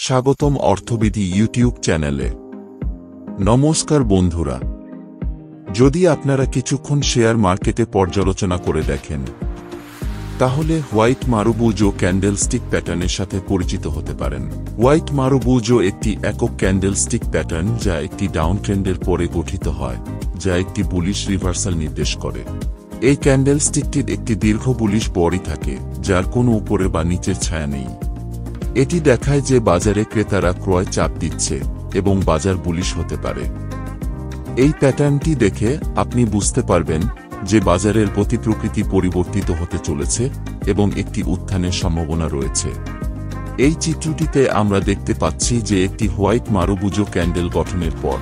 স্বাগতম অর্থবিধি ইউটিউব চ্যানেলে। নমস্কার বন্ধুরা, যদি আপনারা কিছুক্ষণ শেয়ার মার্কেটে পর্যালোচনা করে দেখেন তাহলে হোয়াইট মারুবুজো ক্যান্ডেলস্টিক প্যাটার্নের সাথে পরিচিত হতে পারেন। হোয়াইট মারুবুজো একটি একক ক্যান্ডেলস্টিক প্যাটার্ন যা একটি ডাউন ট্রেন্ডের পরে গঠিত হয়, যা একটি বুলিশ রিভার্সাল নির্দেশ করে। এই ক্যান্ডেলস্টিকটির একটি দীর্ঘ বুলিশ বডি থাকে, যার কোনো উপরে বা নিচের ছায়া নেই। এটি দেখায় যে বাজারে ক্রেতারা ক্রয় চাপ দিচ্ছে এবং বাজার বুলিশ হতে পারে। এই প্যাটার্নটি দেখে আপনি বুঝতে পারবেন যে বাজারের গতি প্রকৃতি পরিবর্তিত হতে চলেছে এবং একটি উত্থানের সম্ভাবনা রয়েছে। এই চিত্রটিতে আমরা দেখতে পাচ্ছি যে একটি হোয়াইট মারুবুজো ক্যান্ডেল গঠনের পর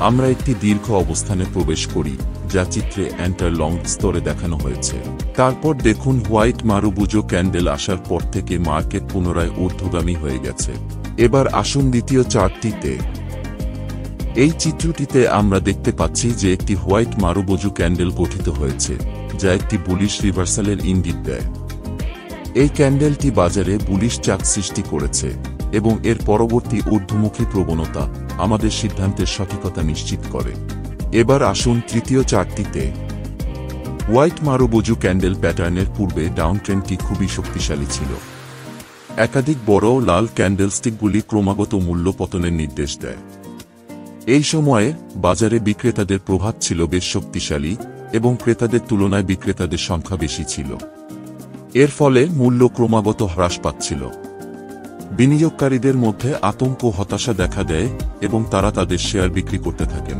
আমরা একটি দীর্ঘ অবস্থানে প্রবেশ করি, যা চিত্রে এন্টার লং স্তরে দেখানো হয়েছে। তারপর দেখুন হোয়াইট মারুবুজো ক্যান্ডেল আসার পর থেকে মার্কেট পুনরায় ঊর্ধ্বগামী হয়ে গেছে। এবার আসুন দ্বিতীয় চার্টটিতে। এই চিত্রটিতে আমরা দেখতে পাচ্ছি যে একটি হোয়াইট মারুবুজো ক্যান্ডেল গঠিত হয়েছে, যা একটি বুলিশ রিভার্সালের ইঙ্গিত দেয়। এই ক্যান্ডেলটি বাজারে বুলিশ চাপ সৃষ্টি করেছে এবং এর পরবর্তী ঊর্ধ্বমুখী প্রবণতা আমাদের সিদ্ধান্তের সঠিকতা নিশ্চিত করে। এবার আসুন তৃতীয় চার্টটিতে। হোয়াইট মারুবুজো ক্যান্ডেল প্যাটার্নের পূর্বে ডাউন ট্রেন্ডটি খুবই শক্তিশালী ছিল। একাধিক বড় লাল ক্যান্ডেলস্টিকগুলি ক্রমাগত মূল্য পতনের নির্দেশ দেয়। এই সময়ে বাজারে বিক্রেতাদের প্রভাব ছিল বেশ শক্তিশালী এবং ক্রেতাদের তুলনায় বিক্রেতাদের সংখ্যা বেশি ছিল। এর ফলে মূল্য ক্রমাগত হ্রাস পাচ্ছিল। বিনিয়োগকারীদের মধ্যে আতঙ্ক হতাশা দেখা দেয় এবং তারা তাদের শেয়ার বিক্রি করতে থাকেন।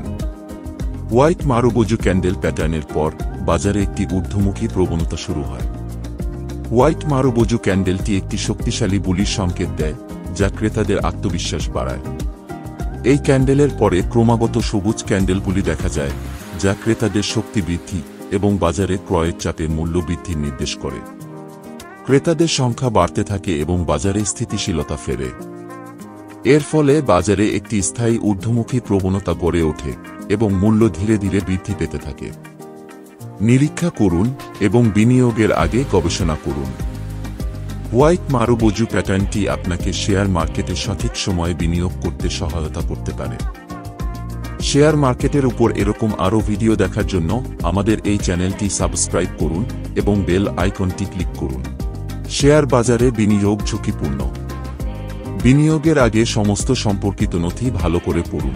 হোয়াইট মারুবুজো ক্যান্ডেল প্যাটার্নের পর বাজারে একটি ঊর্ধ্বমুখী প্রবণতা শুরু হয়। হোয়াইট মারুবুজো ক্যান্ডেলটি একটি শক্তিশালী বুলিশ সংকেত দেয়, যা ক্রেতাদের আত্মবিশ্বাস বাড়ায়। এই ক্যান্ডেলের পরে ক্রমাগত সবুজ ক্যান্ডেলগুলি দেখা যায়, যা ক্রেতাদের শক্তি বৃদ্ধি এবং বাজারে ক্রয়ের চাপে মূল্য বৃদ্ধির নির্দেশ করে। ক্রেতাদের সংখ্যা বাড়তে থাকে এবং বাজারে স্থিতিশীলতা ফেরে। এর ফলে বাজারে একটি স্থায়ী ঊর্ধ্বমুখী প্রবণতা গড়ে ওঠে এবং মূল্য ধীরে ধীরে বৃদ্ধি পেতে থাকে। নিরীক্ষা করুন এবং বিনিয়োগের আগে গবেষণা করুন। হোয়াইট মারুবুজো প্যাটার্নটি আপনাকে শেয়ার মার্কেটে সঠিক সময়ে বিনিয়োগ করতে সহায়তা করতে পারে। শেয়ার মার্কেটের উপর এরকম আরও ভিডিও দেখার জন্য আমাদের এই চ্যানেলটি সাবস্ক্রাইব করুন এবং বেল আইকনটি ক্লিক করুন। শেয়ার বাজারে বিনিয়োগ ঝুঁকিপূর্ণ। বিনিয়োগের আগে সমস্ত সম্পর্কিত নথি ভালো করে পড়ুন।